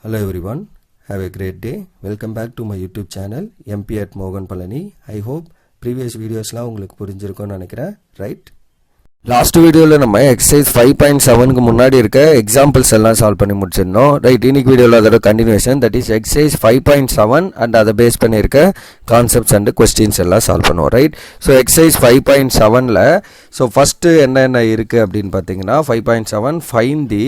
Hello everyone, have a great day. Welcome back to my YouTube channel MP at Mogan Palani. I hope previous videos la உங்களுக்கு புரிஞ்சிருக்கும்னு நினைக்கிறேன், right? Last வீடியோவில் நம்ம exercise 5.7க்கு முன்னாடி இருக்க examples எல்லாம் solve பண்ணி முடிச்சிருந்தோம், ரைட்? இன்னைக்கு வீடியோவில் அதோட continuation, that is exercise 5.7 and அதை பேஸ் பண்ணியிருக்க கான்செப்ட்ஸ் அண்ட் கொஸ்டின்ஸ் எல்லாம் சால்வ் பண்ணுவோம், ரைட்? ஸோ எக்ஸசைஸ் 5.7ல் ஸோ ஃபஸ்ட்டு என்னென்ன இருக்குது அப்படின்னு பார்த்தீங்கன்னா 5.7 find the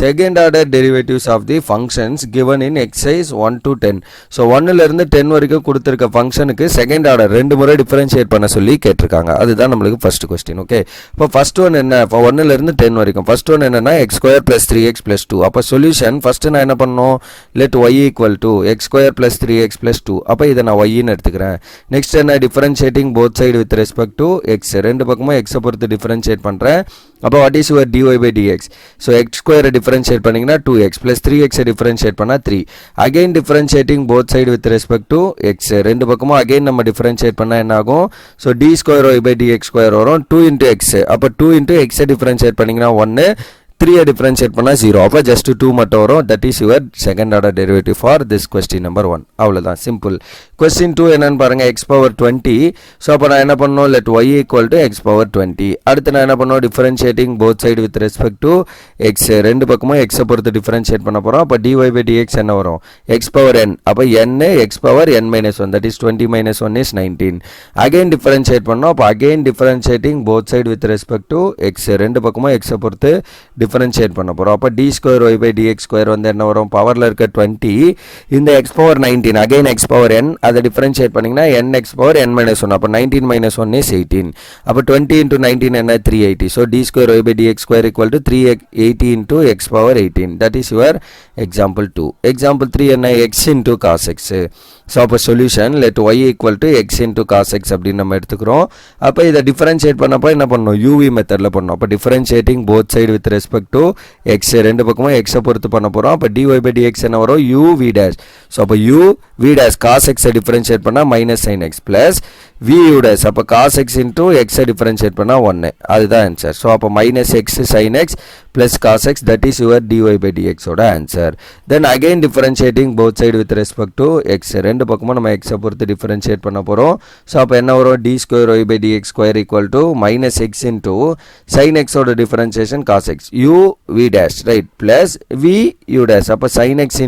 second order derivatives of the functions given in exercise 1 to 10. So 1லேருந்து 10 வரைக்கும் கொடுத்துருக்க ஃபங்க்ஷனுக்கு செகண்ட் ஆர்டர் 2 முறை டிஃபரன்ஷியேட் பண்ண சொல்லி கேட்டிருக்காங்க. அதுதான் நம்மளுக்கு ஃபர்ஸ்ட் கொஸ்டின், ஓகே? இப்போ ஃபர்ஸ்ட் ஒன் என்ன? இப்போ 1லேருந்து 10 வரைக்கும் ஃபர்ஸ்ட் ஒன் என்னன்னா x² + 3x + 2. அப்போ சொல்யூஷன் ஃபர்ஸ்ட் நான் என்ன பண்ணணும்? Let y = x² + 3x + 2. அப்போ இதை நான் yன்னு எடுத்துக்கிறேன். நெக்ஸ்ட் என்ன? Differentiating both side with respect to x. ரெண்டு பக்கமும் x பொறுத்து டிஃபரன்ஷியேட் பண்ணுறேன். அப்போ what is your dy/dx? So x² differentiate பண்ணிங்கன்னா 2x + 3x டிஃபரன்ஷியேட் பண்ணால் 3. Again differentiating both side with respect to x. ரெண்டு பக்கமும் அகைன் நம்ம டிஃபரன்ஷியேட் பண்ணால் என்ன ஆகும்? ஸோ d²y/dx² வரும் 2 × x. அப்போ 2 × x டிஃபரன்ஷியேட் பண்ணிங்கன்னா 1, 3 டிஃபரன்ஷியேட் பண்ணால் 0. அப்போ ஜஸ்ட் 2 மட்டும் வரும். That is your second order derivative for this question number 1. அவ்வளோதான், சிம்பிள். கொஸ்டின் 2 என்னன்னு பாருங்கள், x⁻20. ஸோ அப்போ நான் என்ன பண்ணணும்? Let y = x⁻20. அடுத்து நான் என்ன பண்ணணும்? Differentiating both side with respect to x. ரெண்டு பக்கமும் x பொறுத்து டிஃபரன்ஷியேட் பண்ண போகிறோம். அப்போ dy/dx என்ன வரும்? x⁻n. அப்போ n x⁻n-1, that is 20 - 1 is 19. Again differentiate பண்ணோம். அப்போ again differentiating both side with respect to x. ரெண்டு பக்கமும் x பொறுத்து டிஃபரன்ஷியேட் பண்ண போகிறோம். அப்போ d²y/dx² வந்து என்ன வரும்? பவரில் இருக்க 20, இந்த x⁻19 அகைன் x⁻n, அதை டிஃபரன்ஷியேட் பண்ணிங்கன்னா n x⁻n-1. அப்போ 19 - 1 is 18. அப்போ 20 × 19 என்ன? 380. So d²y/dx² = 380 × x⁻18. That is your example 2. Example 3 என்ன? x × cos x. ஸோ அப்போ solution let y = x × cos x அப்படின்னு நம்ம எடுத்துக்கிறோம். அப்போ இதை டிஃபரன்ஷியேட் பண்ணப்போ என்ன பண்ணணும்? uv மெத்தடில் பண்ணணும். அப்போ differentiating both side with respect to x. ரெண்டு பக்கமும் x பொறுத்து பண்ண போகிறோம். அப்போ dy/dx என்ன வரும்? uv'. ஸோ அப்போ uv' cos x டிஃபரன்ஷியேட் பண்ணால் -sin x ப்ளஸ் vu'. அப்போ cos x × x டிஃபரன்ஷியேட் பண்ணால் 1. அதுதான் ஆன்சர். ஸோ அப்போ -x sin x plus cos x, that is your dy/dx ஓட answer. Then again differentiating both side with respect to x. ரெண்டு பக்கமும் நம்ம x பொறுத்து differentiate பண்ண போகிறோம். ஸோ அப்போ என்ன வரும்? d²y/dx² = -x × sin x ஓட differentiation cos x uv', right, plus vu'. அப்போ sin x ×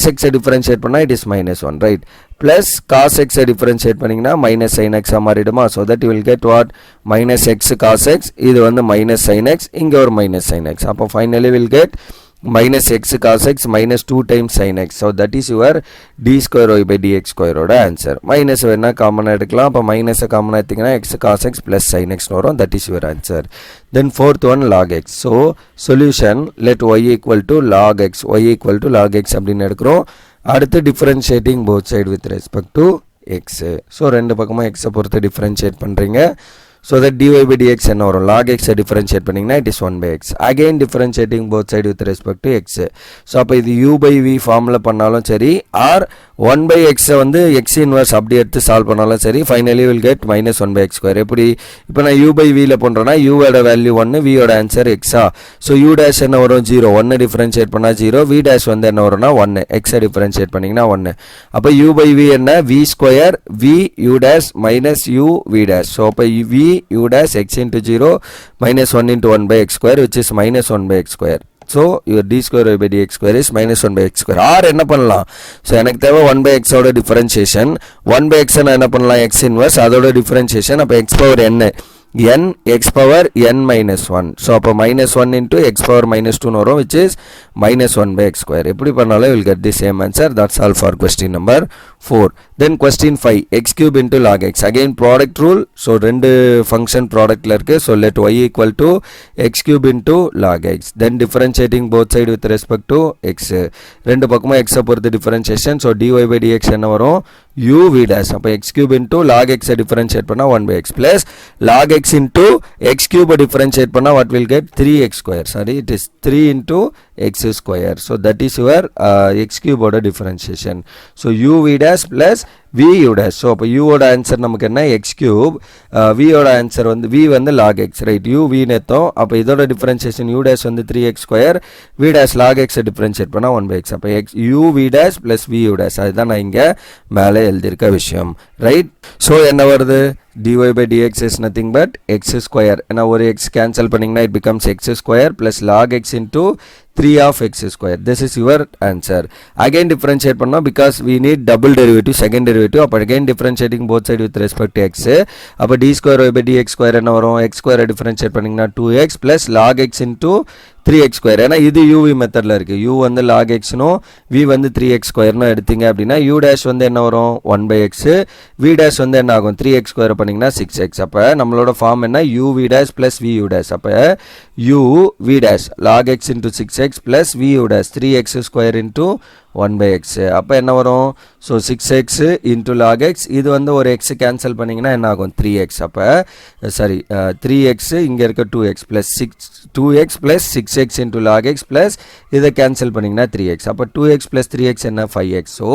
-x டிஃபரன்ஷியேட் பண்ணால் it is -1, right, plus cos x differentiate பண்ணிங்கன்னா -sin x மாறிடுமா? So that you will get what? -x cos x, இது வந்து -sin x, இங்கே ஒரு -sin x. அப்போ finally will get -x cos x -2 times sin x. So that is your d²y/dx² ஓட answer. Minus வேணா காமனாக எடுக்கலாம். அப்போ மைனஸை காமனாக எடுத்திங்கன்னா x cos x plus sin x வரும். That is your answer. Then fourth one log x. So solution let y = log x. y = log x அப்படின்னு எடுக்கிறோம். அடுத்து differentiating both side with respect to x. So ரெண்டு பக்கமும் x பொறுத்து differentiate பண்ணுறீங்க. So that dy/dx என்ன வரும்? log x differentiate பண்ணிங்கன்னா it is 1/x. Again differentiating both side with respect to x. So அப்போ இது u/v ஃபார்மில் பண்ணாலும் சரி, ஆர் 1/x வந்து x இன்வர்ஸ் அப்படி எடுத்து சால்வ் பண்ணாலும் சரி, ஃபைனலி வில் கெட் -1/x². எப்படி? இப்போ நான் u/vல பண்ணுறேன்னா uவோட வேல்யூ 1, vயோட ஆன்சர் x. ஸோ u' என்ன வரும்? 0. 1 டிஃபரன்ஷியேட் பண்ணால் 0. v' வந்து என்ன வரும்னா 1. x டிஃபரன்ஷியேட் பண்ணிங்கன்னா 1. அப்போ u/v என்ன? v² vu' uv'. ஸோ அப்போ v u' x × 0 -1 × 1/x², which is -1/x². So your d²y/dx² is -1/x². Or என்ன பண்ணலாம்? ஸோ எனக்கு தேவை 1/x ஓட டிஃபரன்ஷியேஷன். 1/x நான் என்ன பண்ணலாம்? x இன்வர்ஸ் அதோட டிஃபரன்ஷியேஷன். அப்போ x⁻n n x⁻n-1. ஸோ அப்போ -1 × x⁻−2 வரும், which is -1/x². எப்படி பண்ணாலும் will get the same answer. That's all for question number 4. Then question 5 x³ × log x. Again product rule. So ரெண்டு ஃபங்க்ஷன் ப்ராடக்டில் இருக்குது. So let y = x³ × log x. Then differentiating both side with respect to x. ரெண்டு பக்கமும் x பொறுத்து differentiation. So dy/dx என்ன வரும்? uv'. அப்போ x³ × log x differentiate பண்ணால் 1/x plus log x × x³ differentiate பண்ணால் what will get? 3x². Sorry, it is 3 × x square. So that is your x cube oda differentiation. So uv dash plus v u dash. So அப்போ u ஓட answer நமக்கு என்ன x cube, v ஓட answer வந்து v வந்து log x, right? u v நேத்தோம். அப்போ இதோட differentiation u dash வந்து 3x square, v dash log x differentiate பண்ணால் 1/x. அப்போ x u v dash plus v u dash, அதுதான் நான் இங்கே மேலே எழுதியிருக்க விஷயம், ரைட்? ஸோ என்ன வருது? dy by dx is nothing but x square. ஏன்னா ஒரு x cancel பண்ணிங்கன்னா it becomes x square plus log x into 3 of x square. This is your answer. Again differentiate பண்ணோம் because we need double derivative, second derivative. அப்போ again differentiating both side with respect to x. அப்போ d square y by dx square என்ன வரும்? x square differentiate பண்ணிங்கன்னா 2x plus log x into 3x square. ஏன்னா இது uv மெத்தடில் இருக்குது. u வந்து log x நோ v வந்து 3x square நோ எடுத்தீங்க அப்படின்னா u dash வந்து என்ன வரும்? 1/x. v dash வந்து என்ன ஆகும்? 3x square பண்ணிங்கன்னா 6x. அப்போ நம்மளோட ஃபார்ம் என்ன? u v dash plus v u dash. அப்போ u v dash log x into 6x plus v u dash 3x square into 1/x. அப்போ என்ன வரும்? So 6x into log x, இது வந்து ஒரு x கேன்சல் பண்ணிங்கன்னா என்ன ஆகும்? 3x. அப்போ சாரி 3x இங்கே இருக்க 2x plus 2x plus 6x into log x plus இதை கேன்சல் பண்ணிங்கன்னா 3x. அப்போ 2x plus 3x என்ன? 5x. So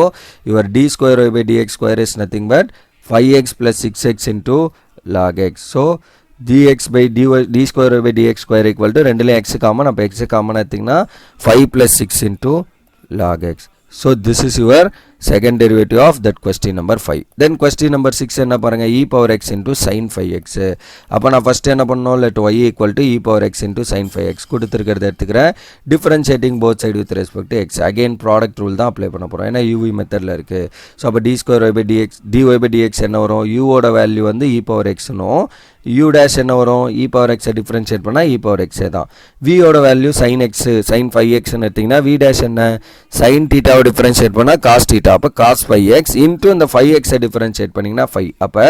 your d square y by dx square is nothing but 5x plus 6x into log x. So dx by d square by dx square equal to ரெண்டுலேயும் x common. அப்போ x common எடுத்திங்கன்னா 5 plus 6 into log x. So this is your second derivative of that question number 5. Then question number 6 என்ன பாருங்க? e power x into sin 5x. அப்போ நான் first என்ன பண்ணணும்? let y equal to e power x into sin 5x கொடுத்துருக்கிறத எடுத்துக்கிறேன். differentiating both side with respect to x. again product rule தான் apply பண்ண போகிறோம், ஏன்னா uv மெத்தடில் இருக்குது. ஸோ அப்போ d square y by dx dy by dx என்ன வரும்? u ஓட வேல்யூ வந்து e power x னும் u dash என்ன வரும்? e power x டிஃபரன்ஷியேட் பண்ணால் e power x தான். v ஓட value sin x sin 5x எடுத்திங்கன்னா v dash என்ன? sin theta டிஃபரன்ஷியேட் பண்ணால் cos theta. அப்போ cos 5x into இந்த 5x டிஃபரன்ஷியேட் பண்ணிங்கன்னா 5. அப்போ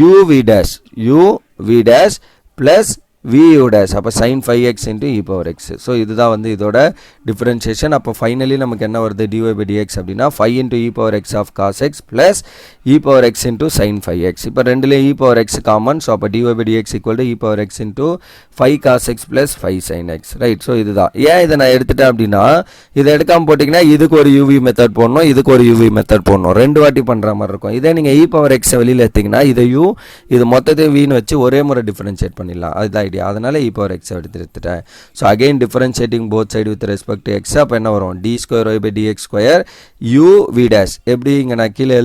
u v dash plus v u dash. அப்போ sin 5x into e power x. So இதுதான் வந்து இதோட டிஃபரன்ஷியேஷன். அப்போ ஃபைனலி நமக்கு என்ன வருது? dy by dx அப்படின்னா 5 into e power x of cos x plus e power x into sin 5x. இப்போ ரெண்டுலேயும் e power x common. So அப்போ dy by dx equal to e power x into 5 cos x plus 5 sin x, right? So இதுதான். ஏன் இதை நான் எடுத்துட்டேன் அப்படின்னா, இதை எடுக்காமல் போட்டிங்கன்னா இதுக்கு ஒரு uv மெத்தட் போடணும், இதுக்கு ஒரு uv மெத்தட் போடணும், ரெண்டு வாட்டி பண்ணுற மாதிரி இருக்கும். இதே நீங்கள் e power x வெளியில் எடுத்திங்கன்னா இதை u இது மொத்தத்தையும் vன்னு வச்சு ஒரே முறை டிஃபரன்ஷியேட் பண்ணிடலாம். அதுதான் ஐடியா. அதனால e power x எடுத்துட்டேன். So again differentiating both side with respect to x. அப்போ என்ன வரும்? d square y by dx square u v dash. எப்படி இங்கே நான் கீழே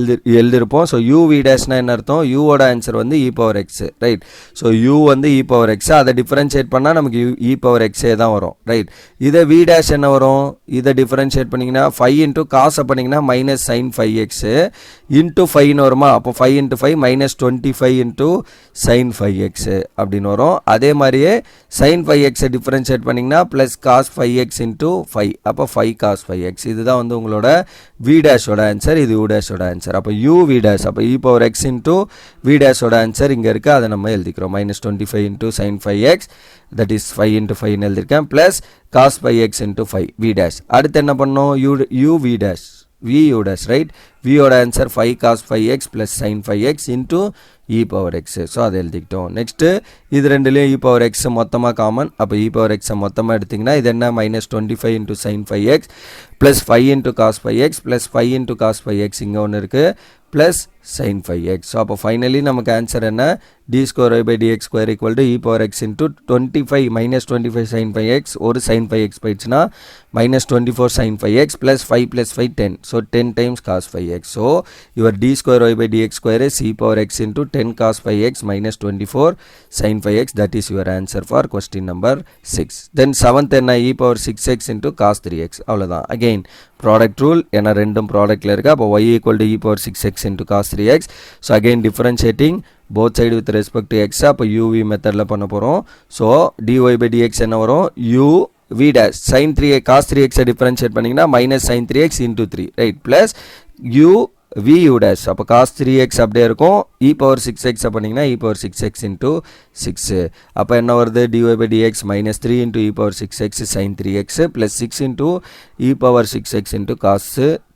எழுதிருப்போம். ஸோ u v dashனா என்ன அர்த்தம்? u ஓட ஆன்சர் வந்து e power x, right? So u வந்து e power x, அதை டிஃபரன்ஷியேட் பண்ணால் நமக்கு e power x தான் வரும், ரைட்? இதை v dash என்ன வரும்? இதை டிஃபரன்ஷியேட் பண்ணிங்கன்னா 5 into cos பண்ணிங்கன்னா மைனஸ் sin 5x into 5ன்னு வருமா? அப்போ 5 into 5 minus 25 into sin 5x அப்படின்னு வரும். அதே மாதிரியே sin 5x டிஃபரன்ஷியேட் பண்ணிங்கன்னா ப்ளஸ் cos 5x into 5. அப்போ 5 cos 5x. இதுதான் வந்து உங்களோட v dash ஓட ஆன்சர், இது u dash ஓட ஆன்சர். அப்போ u v dash, அப்போ e power x into v dash ஓட ஆன்சர் இங்கே இருக்குது, அதை நம்ம எழுதிக்கிறோம். minus 25 into sin 5x, that is 5 into 5 எழுதிருக்கேன், plus cos 5x into 5 v dash. அடுத்து என்ன பண்ணோம்? u v dash v u dash, right? v ஓட answer 5 cos 5x plus sin 5x into e power x. So அதை எழுதிக்கிட்டோம். Next இது ரெண்டுலேயும் e power x மொத்தமாக common. அப்போ e power x மொத்தமாக எடுத்திங்கன்னா இது என்ன? minus 25 into sin 5x plus 5 into cos 5x plus 5 into cos 5x இங்கே ஒன்று இருக்குது, plus sin 5x. ஸோ அப்போ ஃபைனலி நமக்கு ஆன்சர் என்ன? d square y by dx square equal to e power x into 25 minus 25 sin 5x, ஒரு sin 5x போயிடுச்சுன்னா minus 24 sin 5x plus 5 plus 5 10. So 10 times cos 5x. So your d square y by dx square is e power x into 10 cos 5x minus 24 sin 5x. That is your answer for question number 6. Then 7th என்ன? e power 6x into cos 3x. அவ்வளோதான். again product rule, ஏன்னா ரெண்டும் ப்ராடக்டில் இருக்குது. அப்போ y equal to e power 6x into cos 3x. So again differentiating both side with respect to x. அப்போ uv மெத்தடில் பண்ண போகிறோம். ஸோ dy by dx என்ன வரும்? u v dash sin 3x cos 3x differentiate பண்ணிங்கன்னா minus sin 3x into 3, right? Plus u v u dash. அப்போ cos 3x அப்படியே இருக்கும், e power 6x பண்ணிங்கன்னா e power 6x into 6 அப்போ என்ன வருது dy by dx minus 3 into e power 6x sin 3x plus 6 into e power 6x into cos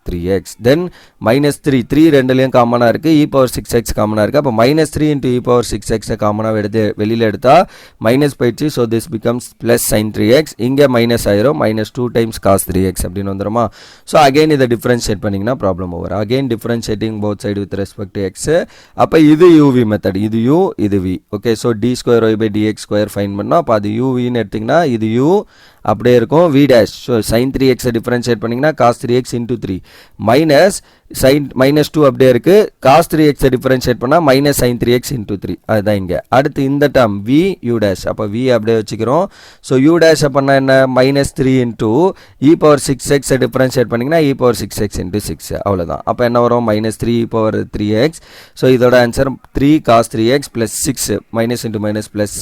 3x then minus 3 ரெண்டுலையும் காமனாக இருக்குது e power 6x காமனாக இருக்குது அப்போ minus 3 into e power 6x காமனாக வெளியில் எடுத்தால் மைனஸ் போயிடுச்சு so this becomes plus sin 3x இங்கே மைனஸ் ஆயிரும் minus 2 times cos 3x அப்படின்னு வந்துடுமா ஸோ அகெயின் இதை டிஃப்ரென்ஷியேட் பண்ணிங்கன்னா problem over again differentiating both side with respect to x அப்போ இது uv மெத்தட் இது u இது v okay so d square y by dx square fine பண்ணோம் அப்போ அது uவின்னு எடுத்திங்கன்னா இது u அப்படியே இருக்கும் v dash so sin 3x differentiate பண்ணிங்கன்னா cos 3x into 3 minus sin minus 2 அப்படியே இருக்குது cos 3x டிஃப்ரென்ஷியேட் பண்ணால் மைனஸ் sin 3x into 3 அதுதான் இங்கே அடுத்து இந்த டேர்ம் v u dash அப்போ v அப்படியே வச்சுக்கிறோம் ஸோ u dash பண்ணால் என்ன minus 3 into e power 6x differentiate பண்ணிங்கன்னா e power 6x into 6 அவ்வளோதான் அப்போ என்ன வரும் minus 3 e power 3x so இதோட answer 3 cos 3x plus 6 minus into minus plus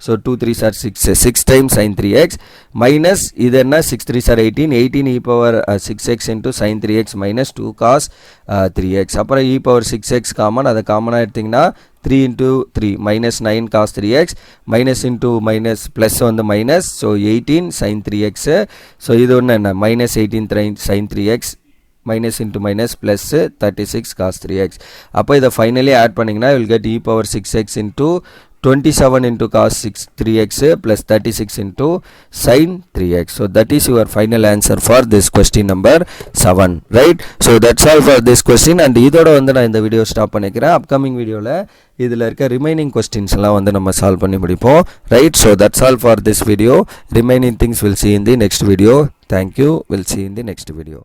so 2 3s are 6 times sin 3x minus இது என்ன 6 3s are 18 e power 6x into sin 3x minus 2 cos 3x அப்புறம் e power 6x common அதை காமனாக எடுத்திங்கன்னா 3 into 3 minus 9 cos 3x minus into minus plus வந்து minus so 18 sin 3x so இது ஒன்று என்ன minus 18 sin 3x minus into minus plus 36 cos 3x அப்போ இதை ஃபைனலி ஆட் பண்ணிங்கன்னா you will get e power 6x into 27 into cos 3x plus 36 into sin 3x. So that is your final answer for this question number 7. Right? So that's all for this question and இதோட வந்து நான் இந்த video stop பண்ணிக்கிறேன் upcoming வீடியோவில் இதில் இருக்க remaining questions எல்லாம் வந்து நம்ம சால்வ் பண்ணி முடிப்போம் right so that's all for this video remaining things will see in the next video. Thank you. We'll see in the next video.